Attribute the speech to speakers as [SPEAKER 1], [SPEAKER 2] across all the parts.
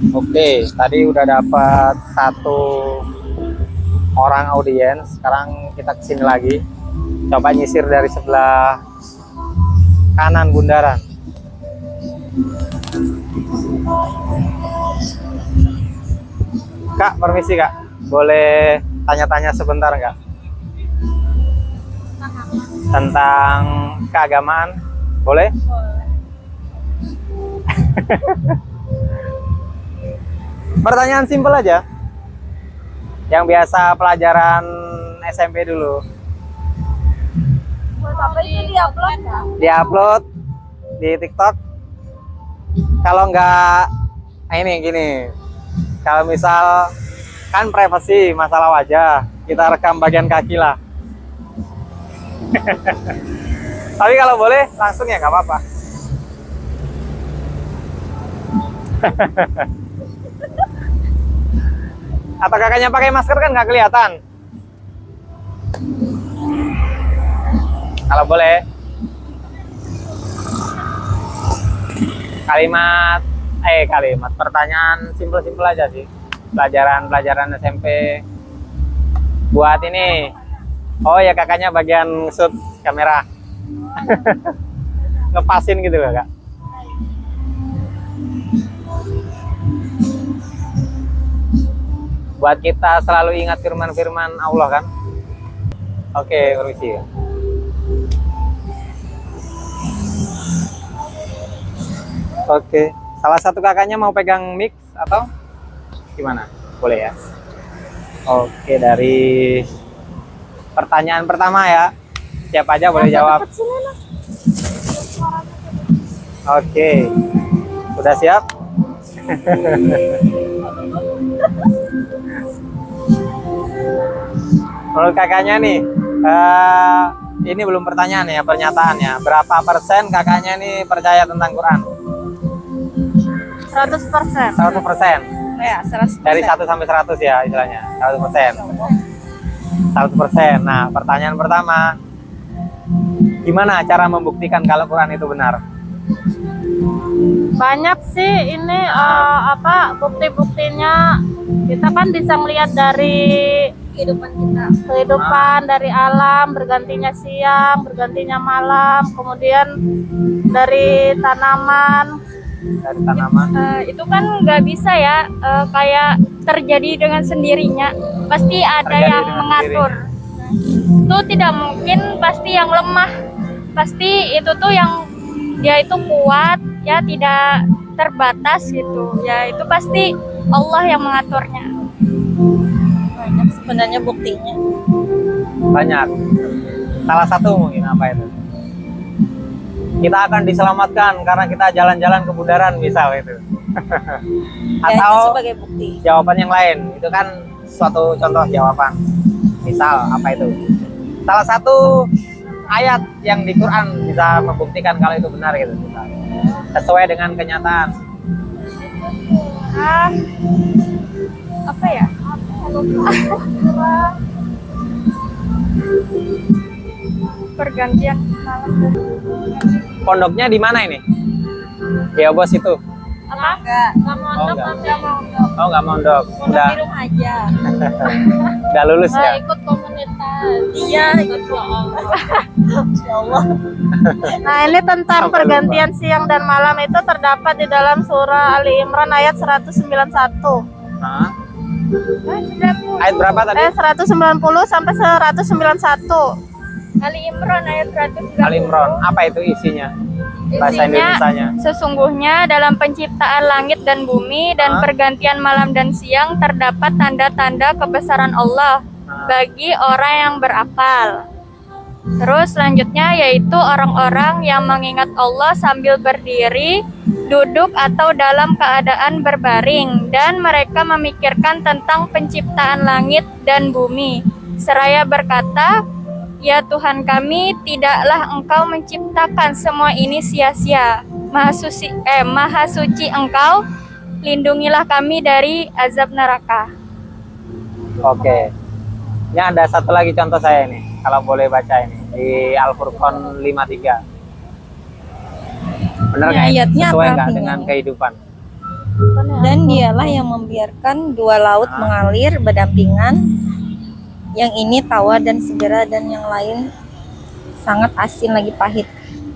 [SPEAKER 1] Oke, tadi udah dapat satu orang audiens. Sekarang kita kesini lagi. Coba nyisir dari sebelah kanan bundaran. Kak, permisi Kak. Boleh tanya-tanya sebentar nggak? Tentang keagamaan? Boleh? Pertanyaan simpel aja. Yang biasa pelajaran SMP dulu.
[SPEAKER 2] Buat apa itu diupload ya?
[SPEAKER 1] Diupload di TikTok. Kalau nggak, ini gini. Kalau misal kan privasi masalah wajah, kita rekam bagian kaki lah. Tapi kalau boleh langsung ya nggak apa-apa. Atau kakaknya pakai masker kan nggak kelihatan. Kalau boleh. Kalimat pertanyaan simpel-simpel aja sih. Pelajaran SMP buat ini. Oh ya, kakaknya bagian shoot kamera. Ngepasin gitu kakak. Buat kita selalu ingat firman-firman Allah kan. Oke, permisi. Oke, salah satu kakaknya mau pegang mic atau gimana? Boleh ya? Oke, dari pertanyaan pertama ya. Siapa aja boleh jawab. Oke, udah siap? Menurut kakaknya nih, ini belum pertanyaan ya, pernyataannya. Berapa persen kakaknya nih percaya tentang Quran?
[SPEAKER 2] 100%.
[SPEAKER 1] 100%.
[SPEAKER 2] Ya, 100%.
[SPEAKER 1] Dari 1 sampai 100 ya istilahnya. 100%. 100%. Nah, pertanyaan pertama, gimana cara membuktikan kalau Quran itu benar?
[SPEAKER 2] Banyak sih ini bukti-buktinya. Kita kan bisa melihat dari kehidupan dari alam, bergantinya siang, bergantinya malam, kemudian dari tanaman. Itu kan nggak bisa ya kayak terjadi dengan sendirinya, pasti ada
[SPEAKER 1] Terjadi
[SPEAKER 2] yang
[SPEAKER 1] dengan
[SPEAKER 2] mengatur. Itu tidak mungkin, pasti yang lemah, pasti itu tuh yang dia itu kuat ya, tidak terbatas gitu ya, itu pasti Allah yang mengaturnya. Banyak sebenarnya buktinya.
[SPEAKER 1] Banyak. Salah satu mungkin apa itu? Kita akan diselamatkan karena kita jalan-jalan ke bundaran misal itu. Atau
[SPEAKER 2] itu sebagai bukti.
[SPEAKER 1] Jawaban yang lain, itu kan suatu contoh jawaban. Misal apa itu? Salah satu ayat yang di Quran bisa membuktikan kalau itu benar gitu, misal. Sesuai dengan kenyataan.
[SPEAKER 2] Apa ya? Pergantian malam.
[SPEAKER 1] Pondoknya di mana ini? Di Obos itu.
[SPEAKER 2] Apa? Nggak mondok,
[SPEAKER 1] Oh, nggak mondok.
[SPEAKER 2] mondok di rumah aja.
[SPEAKER 1] Udah lulus ya?
[SPEAKER 2] Ikut komunitas. Iya, ikut Ya Allah. Nah, ini tentang
[SPEAKER 1] Sampai
[SPEAKER 2] pergantian siang dan malam itu terdapat di dalam surah Ali Imran ayat 191.
[SPEAKER 1] Hah? Ayat berapa tadi?
[SPEAKER 2] 190 sampai 191. Ali Imran ayat 190.
[SPEAKER 1] Al Imran. Apa itu isinya? Bahasa Indonesianya.
[SPEAKER 2] Sesungguhnya dalam penciptaan langit dan bumi dan pergantian malam dan siang terdapat tanda-tanda kebesaran Allah bagi orang yang berakal. Terus selanjutnya yaitu orang-orang yang mengingat Allah sambil berdiri, duduk atau dalam keadaan berbaring, dan mereka memikirkan tentang penciptaan langit dan bumi seraya berkata, "Ya Tuhan kami, tidaklah Engkau menciptakan semua ini sia-sia. Maha suci Engkau, lindungilah kami dari azab neraka."
[SPEAKER 1] Oke. Ini ada satu lagi contoh saya ini, kalau boleh baca ini di Al-Furqan 53. Benar nggak?
[SPEAKER 2] Ayatnya
[SPEAKER 1] Sesuai
[SPEAKER 2] apa
[SPEAKER 1] nggak
[SPEAKER 2] artinya?
[SPEAKER 1] dengan kehidupan?
[SPEAKER 3] Dan dialah yang membiarkan dua laut mengalir berdampingan, yang ini tawa dan segera dan yang lain sangat asin lagi pahit.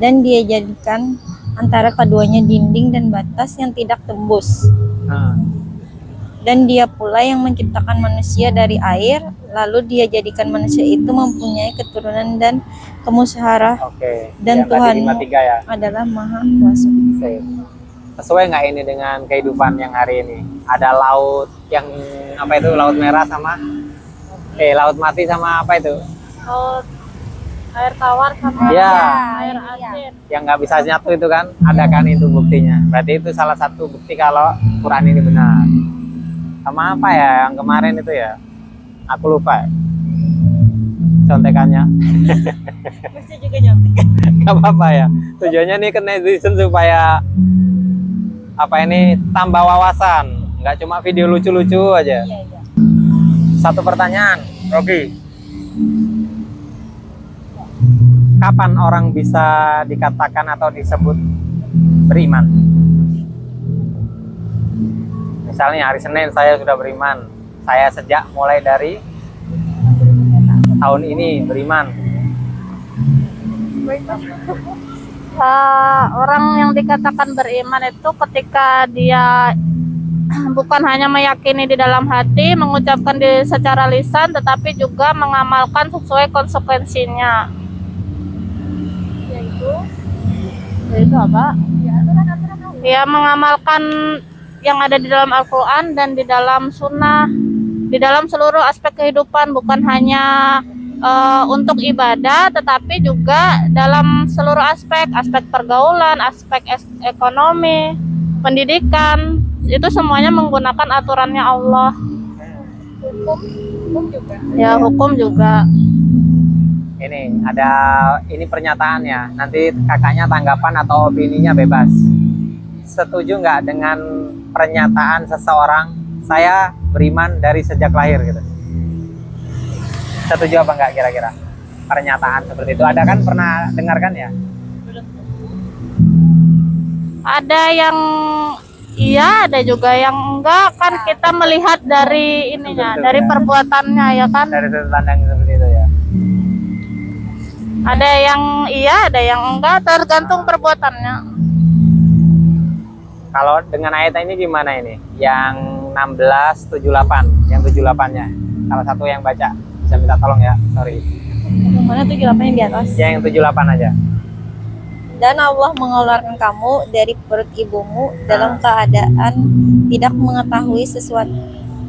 [SPEAKER 3] Dan dia jadikan antara keduanya dinding dan batas yang tidak tembus. Dan dia pula yang menciptakan manusia dari air, lalu dia jadikan manusia itu mempunyai keturunan dan kemusyawarah.
[SPEAKER 1] Oke.
[SPEAKER 3] Dan
[SPEAKER 1] Yang tadi
[SPEAKER 3] Tuhanmu
[SPEAKER 1] 53 ya.
[SPEAKER 3] adalah maha kuasa.
[SPEAKER 1] Sip. Sesuai nggak ini dengan kehidupan yang hari ini? Ada laut yang apa itu, laut merah sama laut mati sama apa itu?
[SPEAKER 2] Laut air tawar sama
[SPEAKER 1] Iya.
[SPEAKER 2] air asin.
[SPEAKER 1] Yang nggak bisa nyatu itu kan? Ada kan itu buktinya. Berarti itu salah satu bukti kalau Quran ini benar. Sama apa ya yang kemarin itu ya? Aku lupa. Contekannya.
[SPEAKER 3] Masih juga nyontek.
[SPEAKER 1] Gak apa-apa ya. Tujuannya nih ke netizen supaya apa ini tambah wawasan. Nggak cuma video lucu-lucu aja.
[SPEAKER 3] Iya, iya.
[SPEAKER 1] Satu pertanyaan, Rogi. Kapan orang bisa dikatakan atau disebut beriman? Misalnya hari Senin saya sudah beriman. Saya sejak mulai dari tahun ini beriman.
[SPEAKER 2] Orang yang dikatakan beriman itu ketika dia bukan hanya meyakini di dalam hati, mengucapkan secara lisan, tetapi juga mengamalkan sesuai konsekuensinya. Yaitu apa? Ya, mengamalkan yang ada di dalam Al-Quran dan di dalam Sunnah, di dalam seluruh aspek kehidupan, bukan hanya untuk ibadah, tetapi juga dalam seluruh aspek pergaulan, aspek ekonomi, pendidikan, itu semuanya menggunakan aturannya Allah. Hukum juga. Ya, hukum juga.
[SPEAKER 1] Ini ada ini pernyataannya. Nanti kakaknya tanggapan atau opininya bebas. Setuju nggak dengan pernyataan seseorang saya beriman dari sejak lahir gitu? Setuju apa enggak kira-kira pernyataan seperti itu? Ada kan, pernah dengarkan ya?
[SPEAKER 2] Ada yang iya, ada juga yang enggak, kan kita melihat dari ininya,
[SPEAKER 1] Betul,
[SPEAKER 2] dari
[SPEAKER 1] ya.
[SPEAKER 2] Perbuatannya ya kan.
[SPEAKER 1] Dari sudut pandang seperti itu ya.
[SPEAKER 2] Ada yang iya, ada yang enggak, tergantung perbuatannya.
[SPEAKER 1] Kalau dengan ayat ini gimana ini? Yang 1678, yang 78-nya. Salah satu yang baca bisa minta tolong ya, sorry.
[SPEAKER 3] Yang mana tuh yang di atas?
[SPEAKER 1] Yang 78 aja.
[SPEAKER 3] Dan Allah mengeluarkan kamu dari perut ibumu dalam keadaan tidak mengetahui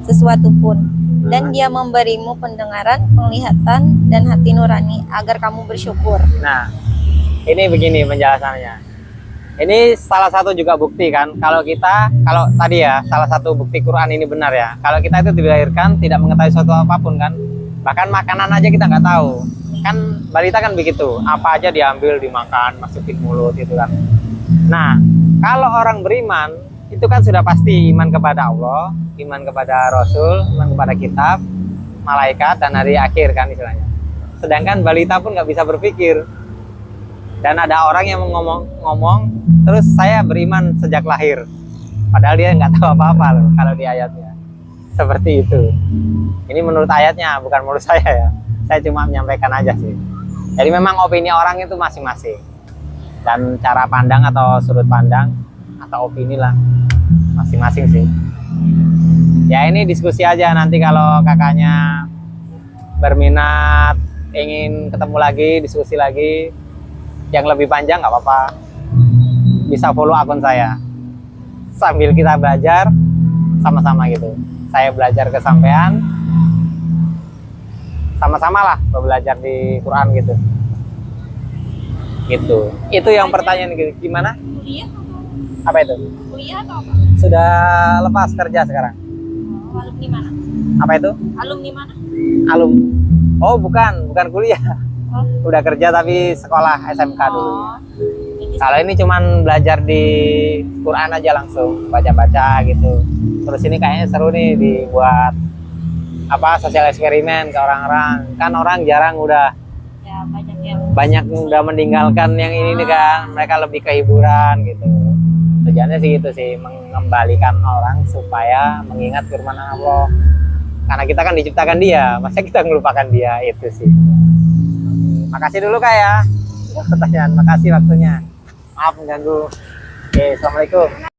[SPEAKER 3] sesuatu pun. Dan dia memberimu pendengaran, penglihatan, dan hati nurani agar kamu bersyukur.
[SPEAKER 1] Nah, ini begini penjelasannya. Ini salah satu juga bukti kan, kalau tadi ya, salah satu bukti Quran ini benar ya. Kalau kita itu dilahirkan tidak mengetahui sesuatu apapun kan, bahkan makanan aja kita nggak tahu. Kan balita kan begitu, apa aja diambil, dimakan, masukin mulut gitu kan. Nah, kalau orang beriman, itu kan sudah pasti iman kepada Allah, iman kepada Rasul, iman kepada kitab, malaikat, dan hari akhir kan istilahnya. Sedangkan balita pun nggak bisa berpikir. Dan ada orang yang ngomong, terus saya beriman sejak lahir. Padahal dia nggak tahu apa-apa loh kalau di ayatnya. Seperti itu. Ini menurut ayatnya, bukan menurut saya ya. Saya cuma menyampaikan aja sih. Jadi memang opini orang itu masing-masing. Dan cara pandang atau sudut pandang atau opini lah masing-masing sih. Ya ini diskusi aja, nanti kalau kakaknya berminat ingin ketemu lagi, diskusi lagi yang lebih panjang nggak apa-apa, bisa follow akun saya sambil kita belajar sama-sama gitu. Saya belajar ke sampean, sama-sama lah belajar di Quran gitu. Itu yang pertanyaan gitu. Gimana?
[SPEAKER 3] Kuliah?
[SPEAKER 1] Apa itu?
[SPEAKER 3] Kuliah atau apa?
[SPEAKER 1] Sudah lepas kerja sekarang.
[SPEAKER 3] Alumni mana?
[SPEAKER 1] Apa itu?
[SPEAKER 3] Alumni mana?
[SPEAKER 1] Oh bukan kuliah.
[SPEAKER 3] Oh.
[SPEAKER 1] Udah kerja tapi sekolah SMK dulu.
[SPEAKER 3] Jadi
[SPEAKER 1] Kalau ini cuman belajar di Quran aja langsung, baca-baca gitu. Terus ini kayaknya seru nih dibuat sosial eksperimen ke orang-orang. Kan orang jarang udah
[SPEAKER 3] ya banyak yang
[SPEAKER 1] udah meninggalkan yang ini nih kan. Mereka lebih ke hiburan gitu. Tujuannya sih itu sih, mengembalikan orang supaya mengingat firman Allah. Karena kita kan diciptakan dia, masa kita melupakan dia, itu sih. Makasih dulu Kak ya. Pertanyaan, makasih waktunya. Maaf mengganggu. Oke, assalamualaikum.